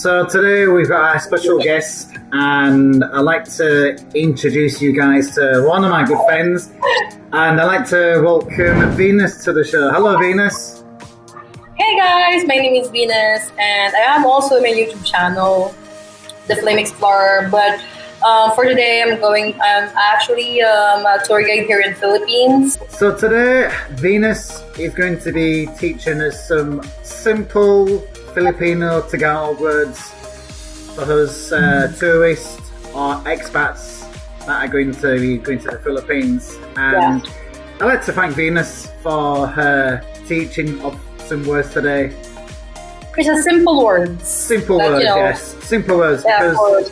So today we've got our special guest, and I'd like to introduce you guys to one of my good friends, and I'd like to welcome Venus to the show. Hello, Venus. Hey guys, my name is Venus, and I am also in my YouTube channel, The Flame Explorer. But for today, I'm actually a tour guide here in Philippines. So today, Venus is going to be teaching us some simple Filipino Tagalog words for us tourists or expats that are going to be going to the Philippines. And I'd like to thank Venus for her teaching of some words today. Which are simple words. Simple words, yes. Simple words, because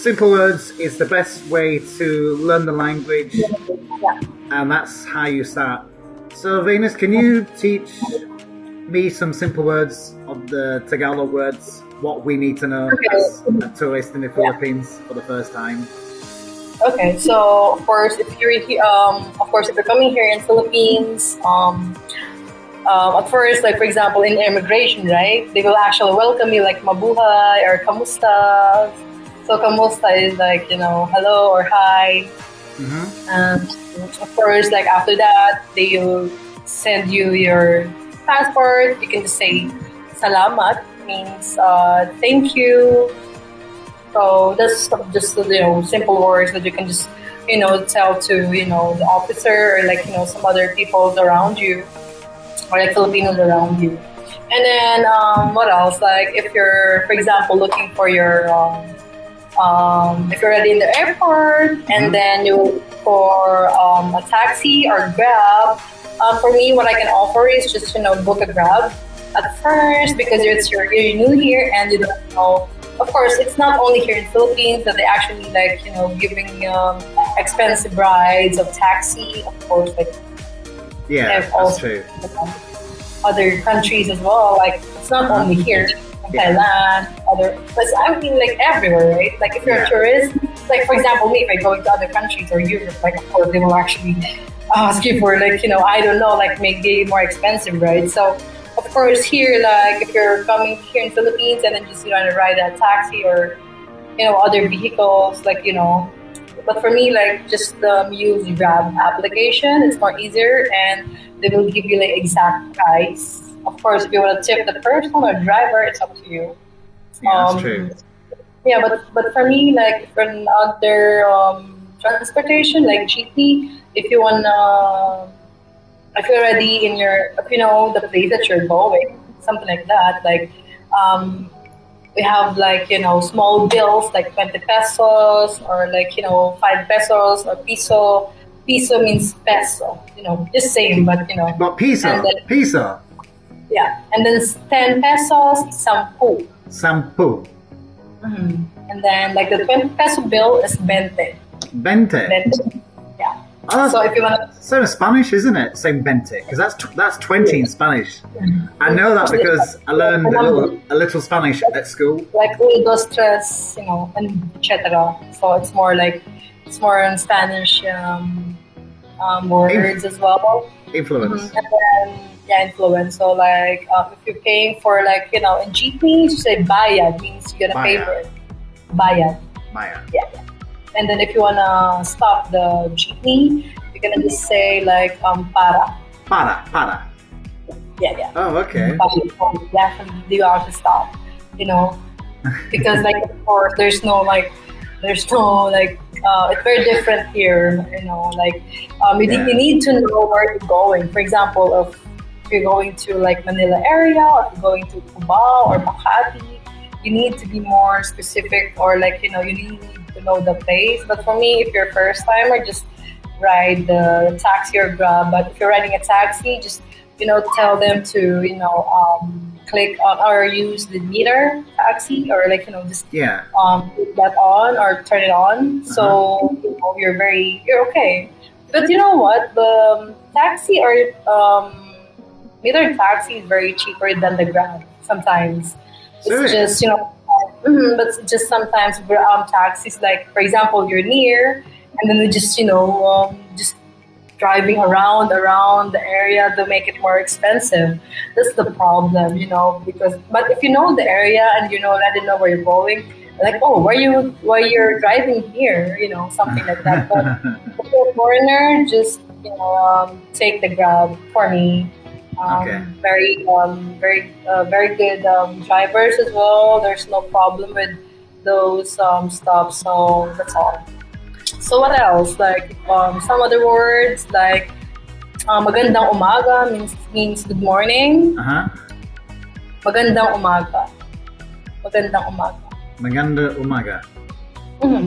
simple words is the best way to learn the language, and that's how you start. So Venus, can you teach me some simple words of the Tagalog words, what we need to know as a tourist in the Philippines for the first time? Okay, so of course, if you're coming here in Philippines, at first, like for example, in immigration, right? They will actually welcome you like mabuhay or kamusta. So kamusta is like, hello or hi. Mm-hmm. And of course, like after that, they will send you your passport. You can just say salamat, means thank you. So that's just simple words that you can just tell to the officer or like some other people around you, or like Filipinos around you. And then what else? Like if you're, for example, looking for your if you're already in the airport and then you look for a taxi or Grab, for me, what I can offer is just book a Grab at first, because you're new here and you don't know. Of course, it's not only here in Philippines that they actually like giving expensive rides of taxi. Of course, like that's true. Other countries as well. Like it's not only here. Thailand, but I mean like everywhere, right? Like if you're a tourist, like for example me, if I go into other countries or Europe, like of course they will actually ask you for like I don't know, like make it more expensive, right? So of course here, like if you're coming here in Philippines and then just want to ride a taxi or other vehicles, like but for me, like just use Grab application. It's more easier and they will give you like exact price. Of course, if you want to tip the person or driver, it's up to you. That's true. Yeah, but for me, like for other transportation, like jeepney, if you if you're already in if you know the place that you're going, something like that, like we have like small bills like 20 pesos or like 5 pesos or piso. Piso means peso, just same, but But piso. Yeah, and then 10 pesos, sampu. Sampu. Mm-hmm. And then like the 20 peso bill is 20. 20. Yeah. Oh, so if you want to... So Spanish, isn't it? Saying 20, because that's 20 in Spanish. I know that because I learned a little Spanish at school. Like un, dos, tres, and etc. So it's more in Spanish words as well. Influence. Mm-hmm. And then influence. So like if you're paying for like in jeepney, you say bayad, means you're gonna pay for it. Bayad. Yeah. And then if you wanna stop the jeepney, you're gonna just say like para. Para. Yeah. Oh, okay. Definitely you have to stop. Because like of course there's no it's very different here. You need to know where you're going. For example, if you're going to like Manila area, or if you're going to Cubao or Makati, you need to be more specific, or like you really need to know the place. But for me, if you're a first timer, just ride the taxi or Grab. But if you're riding a taxi, just tell them to click on or use the meter taxi, or like just put that on or turn it on. So you're okay. But you know what, the taxi or metered taxi is very cheaper than the Grab sometimes. It's just, but just sometimes taxis, like, for example, you're near, and then they just, just driving around the area to make it more expensive. That's the problem, because but if you know the area and already know where you're going, like, oh, why you're driving here, something like that. But if you're a foreigner, just take the Grab for me. Okay. Very good drivers as well. There's no problem with those stuff. So that's all. So what else? Like some other words like magandang umaga means good morning. Magandang umaga. Magandang umaga. Maganda umaga.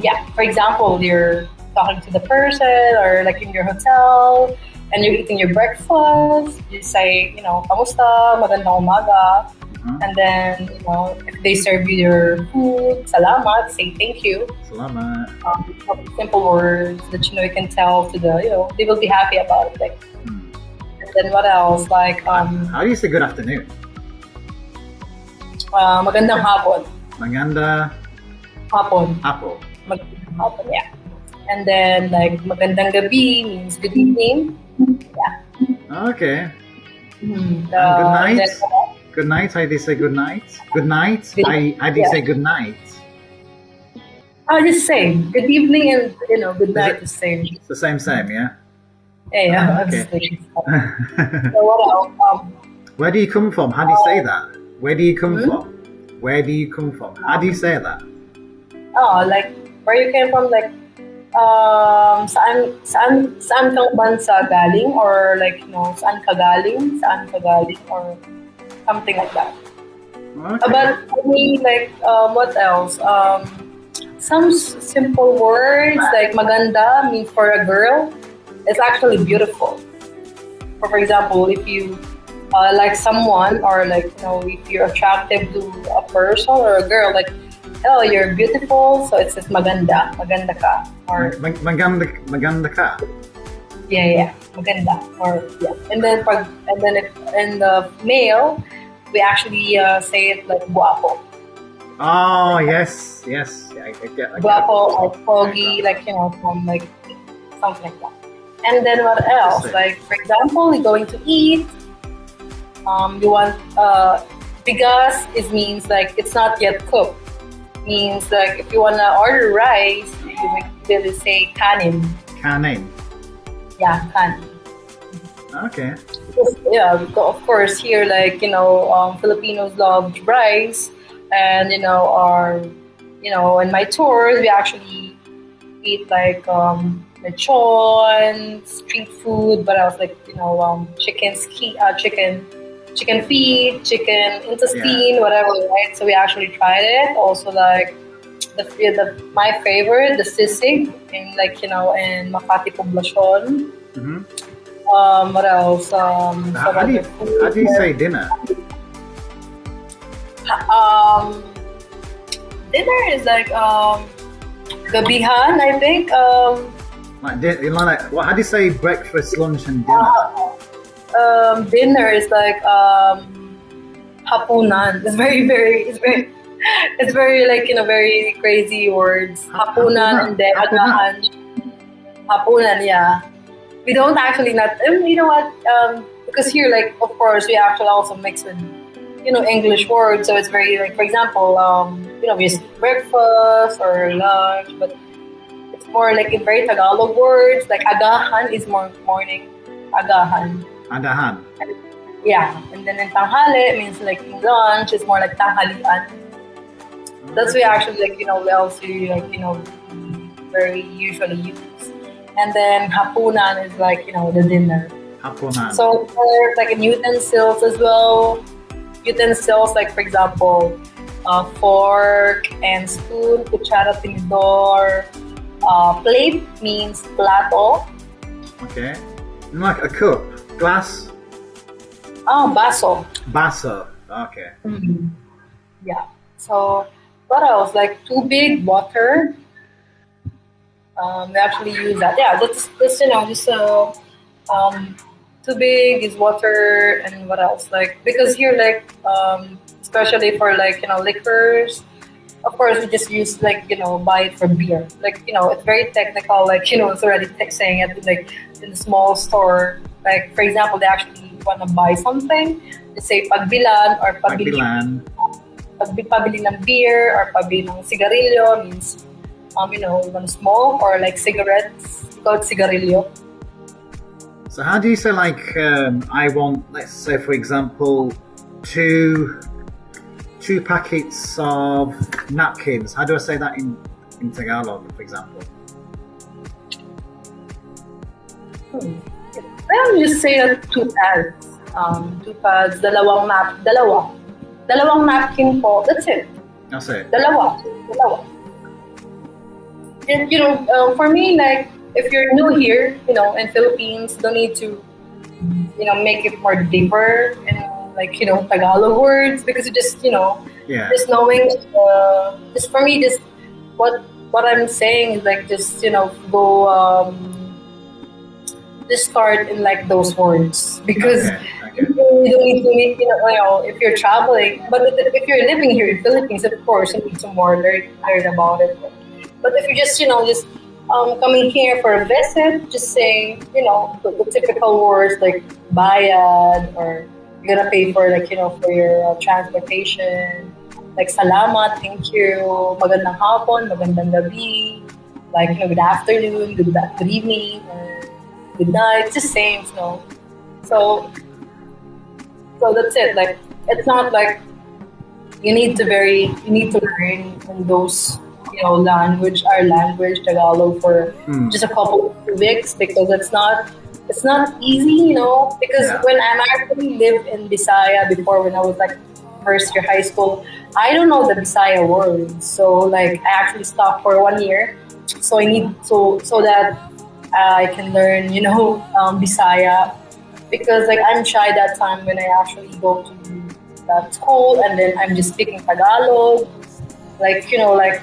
Yeah. For example, you're talking to the person or like in your hotel and you're eating your breakfast. You say, kamusta, magandang umaga. And then, if they serve you your food, salamat, say thank you. Salamat. Simple words that, you can tell to they will be happy about it. Like, and then what else? Like, how do you say good afternoon? Magandang hapon. Maganda Hapon. Magandang hapon, yeah. And then, like, magandang gabi means good evening. Yeah. Okay. And good night? Good night, how do you say good night? Good night? How do you say good night? I'll just say good evening and, good night is the same. It's the same, yeah? Yeah, okay. So what else? Where do you come from? How do you say that? Where do you come from? Where do you come from? How do you say that? Oh, like, where you came from, like, saan kang bansa galing, or like, saan ka galing, or something like that. Okay. But for me, like, what else? Some simple words like maganda means for a girl. It's actually beautiful. For example, if you like someone, or like, if you're attractive to a person or a girl, like, oh, you're beautiful, so it says maganda ka, or maganda ka. Yeah, maganda, or yeah. And then if in the male, we actually say it like guapo. Oh yes. Yeah, I get Guapo or foggy, like, from like something like that. And then what else? Like, for example, you're going to eat. You want bigas means like it's not yet cooked. Means like if you wanna order rice, you will say kanin. Kanin. Yeah, kanin. Okay. Because, yeah, of course here, like, Filipinos love rice, and in my tours we actually eat like lechon, street food, but else like chicken feet, chicken intestine, whatever, right? So we actually tried it. Also, like my favorite, the sisig in in Makati Poblacion. What else? How do you say dinner? Dinner is like gabihan, I think. How do you say breakfast, lunch, and dinner? Dinner is like hapunan. It's very like very crazy words. Hapunan and then agahan. Hapunan, yeah. We don't actually not. You know what? Because here, like, of course, we actually also mix with English words. So it's very like, for example, we say breakfast or lunch, but it's more like in very Tagalog words. Like agahan is more morning. Agahan. Agahan. Yeah, and then in tanghali means like in lunch is more like tanghalian. That's we actually like we also like very usually use. And then hapunan is like the dinner. Hapunan. So for like in utensils as well. Utensils like for example, fork and spoon, cuchara, tinidor. Plate means plato. Okay. Like a cup, glass. Oh, baso. Baso. Okay. Mm-hmm. Yeah. So what else? Like too big, water. We actually use that. Yeah, that's too big is water, and what else? Like because here, like especially for like liquors, of course, we just use like, buy it for beer. Like, it's very technical. Like, it's already saying it like in a small store. Like, for example, they actually want to buy something. They say pagbilan or pabili. Pabili ng beer or pabili ng sigarilyo means, you want to smoke, or like cigarettes, called cigarillo. So how do you say like, I want, let's say for example, two packets of napkins. How do I say that in Tagalog, for example? I don't just say that 2 pads. 2 pads, dalawang napkin po. That's it. That's it. Dalawa. And for me, like, if you're new here, in Philippines, don't need to, make it more deeper and like, Tagalog words, because you just, just knowing, just for me, just what I'm saying is like, just, go, just start in like those words, because you don't need to make, if you're traveling, but if you're living here in Philippines, of course, you need to more learn about it. But if you just, coming here for a visit, just saying, the typical words like bayad, or you're gonna pay for like, for your transportation, like salamat, thank you, magandang hapon, magandang gabi, like, good afternoon, good evening, or good night, it's the same, So that's it. Like, it's not like you need to learn in those, our language, Tagalog, for just a couple of weeks, because it's not easy, because when I actually lived in Bisaya before, when I was like first year high school, I don't know the Bisaya words. So like, I actually stopped for 1 year. So I need, so that I can learn, Bisaya, because like I'm shy that time when I actually go to that school, and then I'm just speaking Tagalog, like, like,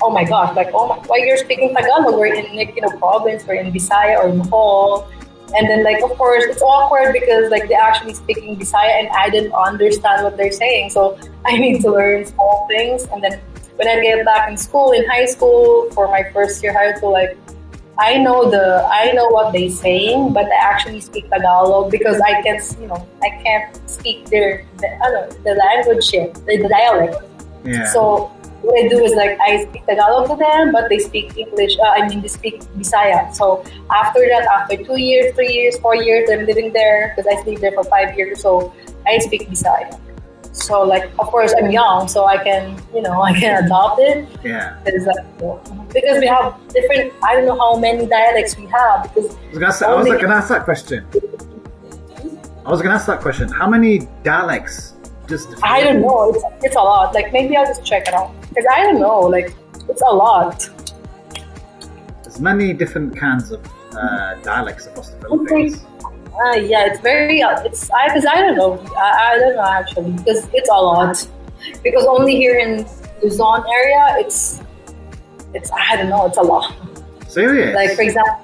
oh my gosh, like, why you're speaking Tagalog? We're in like, province, we're in Bisaya or Bohol. And then like, of course, it's awkward because like they're actually speaking Bisaya and I didn't understand what they're saying. So I need to learn small things. And then when I get back in high school, for my first year high school, like, I know what they're saying, but I actually speak Tagalog because I can't speak the language yet, the dialect. Yeah. So what I do is like I speak Tagalog to them, but they speak English. They speak Bisaya. So after 2 years, 3 years, 4 years, I'm living there because I stayed there for 5 years. So I speak Bisaya. So like, of course, I'm young, so I can adopt it. Yeah. Because we have different. I don't know how many dialects we have. Because I was going to ask that question. How many dialects? I don't know. It's a lot. Like, maybe I'll just check it out. Because I don't know. Like, it's a lot. There's many different kinds of dialects across the Philippines. Yeah, it's very. Because I don't know. I don't know actually, because it's a lot. Because only here in Luzon area, it's. I don't know. It's a lot. Serious? Like, for example.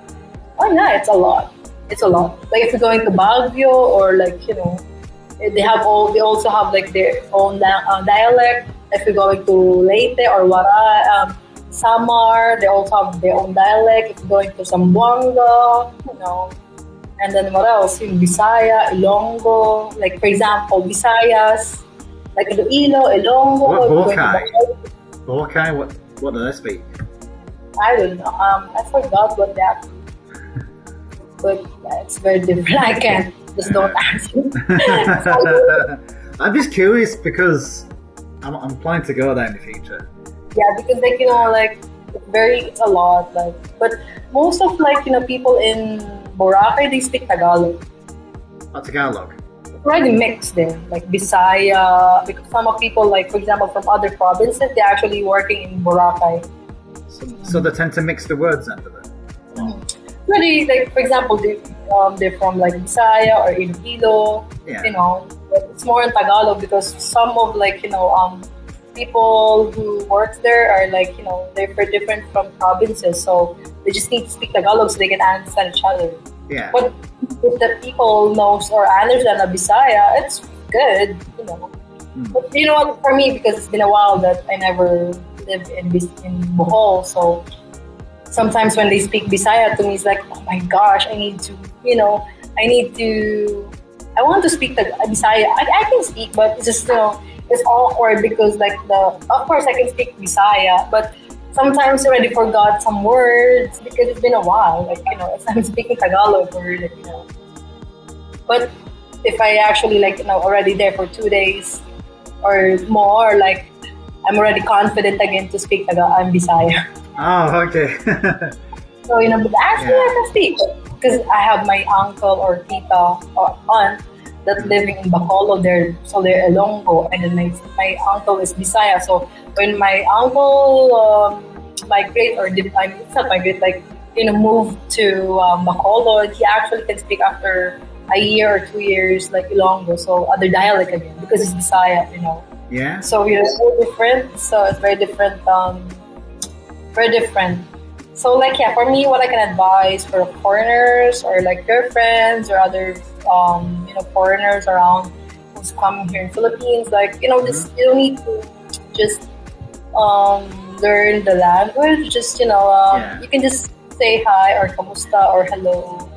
Oh yeah, it's a lot. It's a lot. Like if you're going to Baguio, or like they also have like their own dialect. If you're going to Leyte or Samar, they also have their own dialect. If you're going to Zamboanga, and then what else? Bisaya, Ilonggo. Like for example, Visayas, like Iloilo, Ilonggo. Boracay. What do they speak? I don't know. I forgot what that. But yeah, it's very different. I can't. Just don't ask me. I'm just curious because I'm planning to go there in the future. Yeah, because it's a lot. Like, but most of people in Boracay, they speak Tagalog. Tagalog. It's already mixed there, like Bisaya. Because some of people, like for example, from other provinces, they're actually working in Boracay. So they tend to mix the words into it. Really, like for example, they're from like Bisaya or Iloilo. Yeah. But it's more in Tagalog because some of people who work there are they're different from provinces, so they just need to speak Tagalog so they can understand each other. Yeah. But if the people knows or understand a Bisaya, it's good. But you know what? For me, because it's been a while that I never lived in Bohol, so sometimes when they speak Bisaya to me, it's like, oh my gosh, I need to, I need to, I want to speak the Bisaya. I can speak, but it's just, it's awkward because of course I can speak Bisaya, but sometimes I already forgot some words because it's been a while. Like, I'm speaking Tagalog or but if I actually already there for 2 days or more, like I'm already confident again to speak Tagalog, Bisaya. Oh, okay. So, but actually I can speak because I have my uncle or tita or aunt that's living in Bacolod there, so they're Ilonggo, and then my uncle is Bisaya. So when my uncle migrate or it's not migrate, moved to Bacolod, he actually can speak after a year or 2 years like Ilonggo, so other dialect again because it's Bisaya, Yeah. So so different. So it's very different. Very different. So for me, what I can advise for foreigners or your friends or other foreigners around who's coming here in Philippines, just you don't need to just learn the language. Just you can just say hi or kamusta or hello,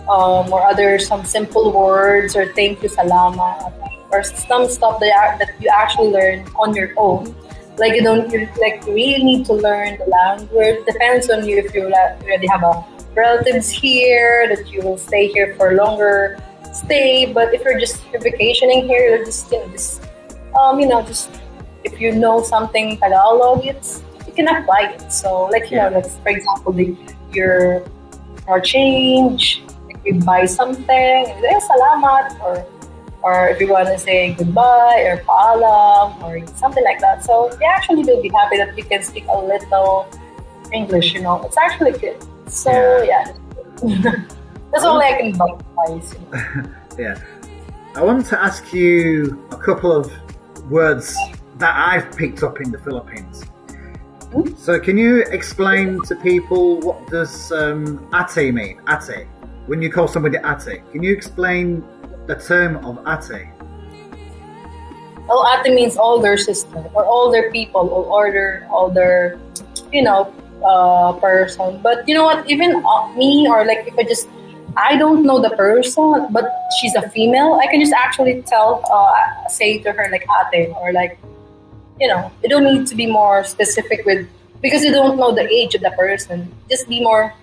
or some simple words or thank you, salamat, or some stuff that you actually learn on your own. You really need to learn the language. Depends on you if you already have relatives here that you will stay here for longer stay. But if you're vacationing here, you're just if you know something Tagalog, you can apply it. So for example, your change. If you buy something, salamat, or if you want to say goodbye or paalam or something like that. So they actually will be happy that you can speak a little English, It's actually good. So yeah. That's all I can advise. Yeah. I wanted to ask you a couple of words that I've picked up in the Philippines. So can you explain to people what does ate mean? Ate. When you call somebody ate, can you explain the term of ate? Well, ate means older sister or older people or older, person. But you know what? Even me or if I don't know the person, but she's a female, I can just actually say to her ate or you don't need to be more specific because you don't know the age of the person. Just be more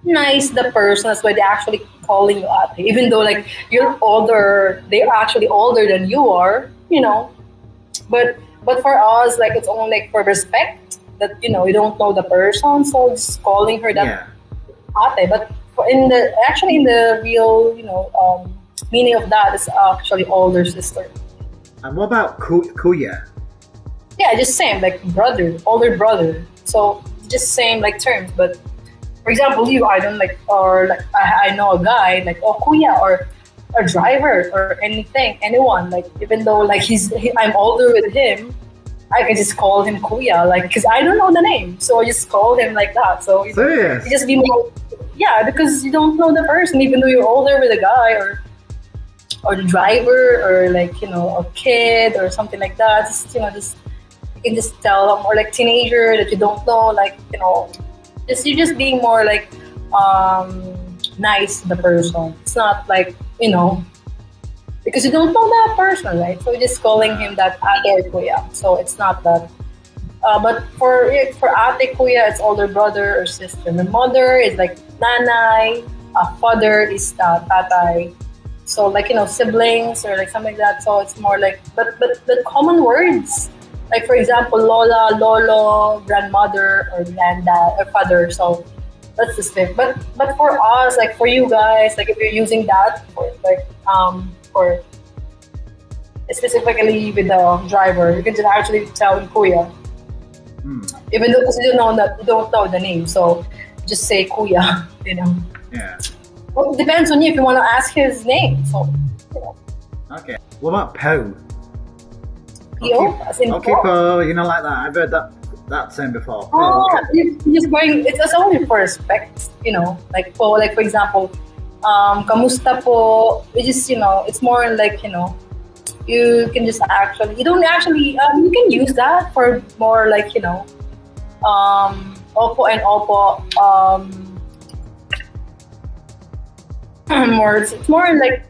nice the person. That's why they're actually calling you ate, even though you're older, they're actually older than you are, but for us it's only for respect that you don't know the person, so just calling her that ate. But in the real meaning of that is actually older sister. And what about kuya? Yeah, just same brother, older brother, so just same terms. But for example, I don't I know a guy kuya or a driver or anyone even though I'm older with him, I can just call him kuya because I don't know the name, so I just call him like that. So you just be more because you don't know the person, even though you're older with a guy or the driver or a kid or something like that. Just you can just tell them, or teenager that you don't know, you're just being more nice to the person. It's not because you don't know that person, right? So you're just calling him that ate or kuya. So it's not that. But for ate kuya, it's older brother or sister. My mother is nanay. Father is tatay. So siblings or something like that. So it's more but the common words. For example, lola, lolo, grandmother, or granddad, or father. So that's the thing. But for us, for you guys, if you're using that for specifically with the driver, you can just actually tell him kuya. Even though you don't know the name, so just say kuya. Yeah. Well, it depends on you if you want to ask his name. So. Okay. What about po? As in po, like that. I've heard that term before. Oh, you're just going. It's only for respect, po. For example, kamusta po? It's just it's more you can just actually, you don't actually, you can use that for more like, opo and opo, more, it's more like,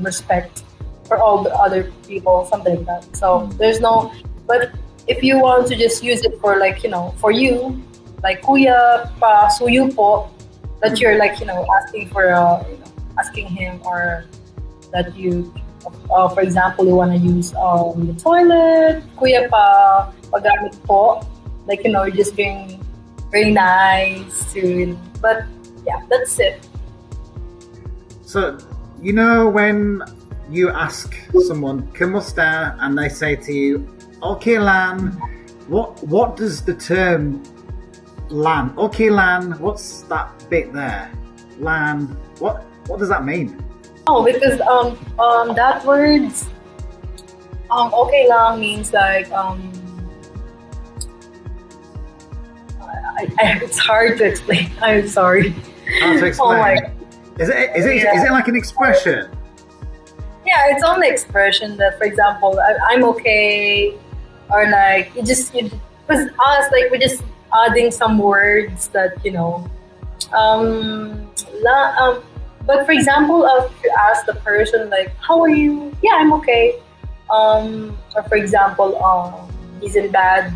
respect for all the other people, something like that. So there's no, but if you want to just use it for like, for you, like kuya pa suyo po, that you're like, asking for, asking him, or that you, for example, you want to use the toilet, kuya pa pagamit po, like, you're just being very nice to, but yeah, that's it. So, when you ask someone, "Kamusta?" and they say to you, "Okay, Lan," what does the term Lan? Okay, Lan. What's that bit there? Lan. What does that mean? Oh, because that words okay lang means like it's hard to explain. I'm sorry. Hard to explain. Oh my. Is it like an expression? Yeah, it's only expression that, for example, I'm okay, or like because us, like, we're just adding some words that but for example, if you ask the person like, "How are you?" "Yeah, I'm okay." Or for example, he's in bad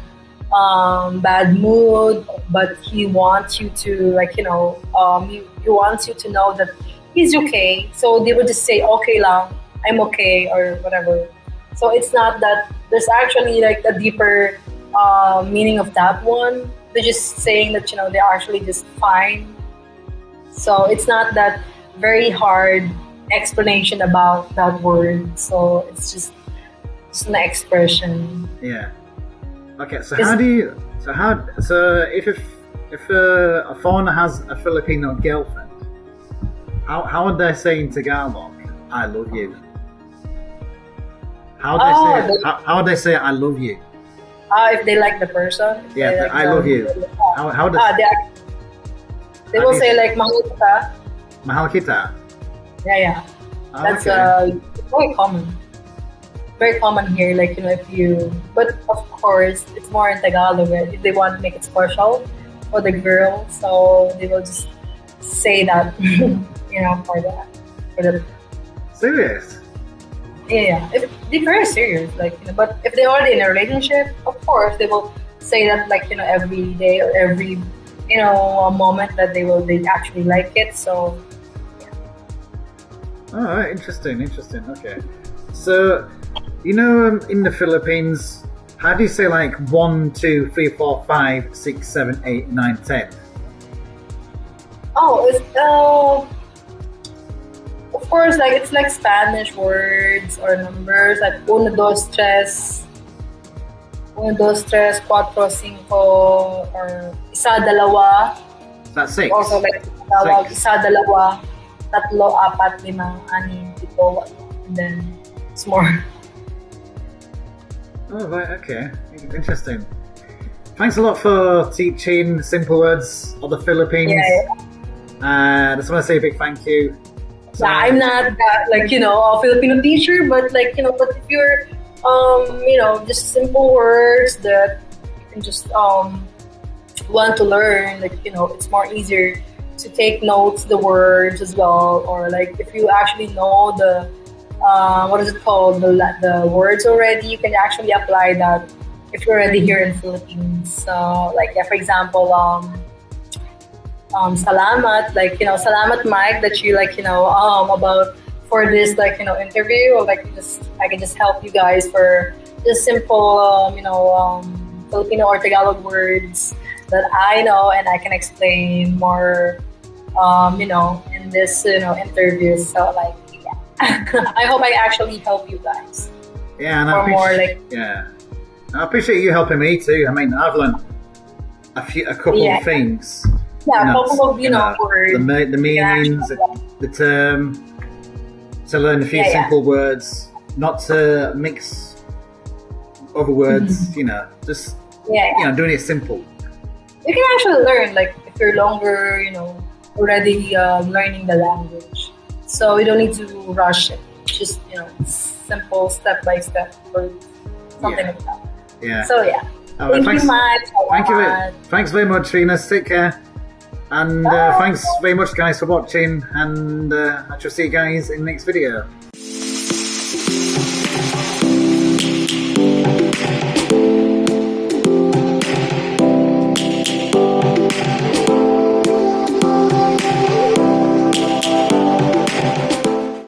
mood, but he wants you to, like, he wants you to know that he's okay. So they would just say, "Okay lang, I'm okay," or whatever. So it's not that there's actually like a deeper meaning of that one. They're just saying that they're actually just fine. So it's not that very hard explanation about that word. So it's just an expression. Yeah. Okay. So if a foreigner has a Filipino girlfriend, how would they say in Tagalog, "I love you"? How would they say "I love you"? If they like the person. Yeah, like "I love you." How does they will say like "mahal kita." Mahal kita? Yeah. That's okay. very common. Very common here, like, if you, but of course, it's more in Tagalog, right? If they want to make it special for the girl, so they will just say that, for the. Serious? Yeah, if they're very serious, like, but if they're already in a relationship, of course, they will say that, like, every day or every, a moment that they actually like it, so. Oh, right. Interesting. Okay. So, in the Philippines, how do you say like 1, 2, 3, 4, 5, 6, 7, 8, 9, 10? Oh, it's of course, like, it's like Spanish words or numbers, like uno, dos, tres, cuatro, cinco, or isa, dalawa. That's 6. Also like tawag, isa, dalawa, tatlo, apat, lima, anim, pito, and then it's more. Oh, right, okay. Interesting. Thanks a lot for teaching simple words of the Philippines. Yeah. I just want to say a big thank you. So, I'm not that, like, a Filipino teacher, but like, but if you're, just simple words that you can just want to learn, like, it's more easier to take notes, the words as well, or like if you actually know the what is it called, the words already, you can actually apply that if you're already here in Philippines. So like, yeah, for example, salamat, like, salamat Mike, that you, like, about for this, like, interview, or like I can just help you guys for just simple Filipino or Tagalog words that I know and I can explain more in this interview. So like, I hope I actually help you guys. Yeah, and I appreciate you helping me too. I mean, I've learned a couple of things. Yeah, a couple of words. The meanings, the term. To learn a few simple words, not to mix other words. Just doing it simple. You can actually learn, like, if you're longer, already learning the language. So you don't need to rush it. Just, simple step by step or something like that. Yeah. So yeah. Oh, well, Thank you, Matt. Thanks very much, Venus. Take care. And thanks very much, guys, for watching. And I shall see you guys in the next video.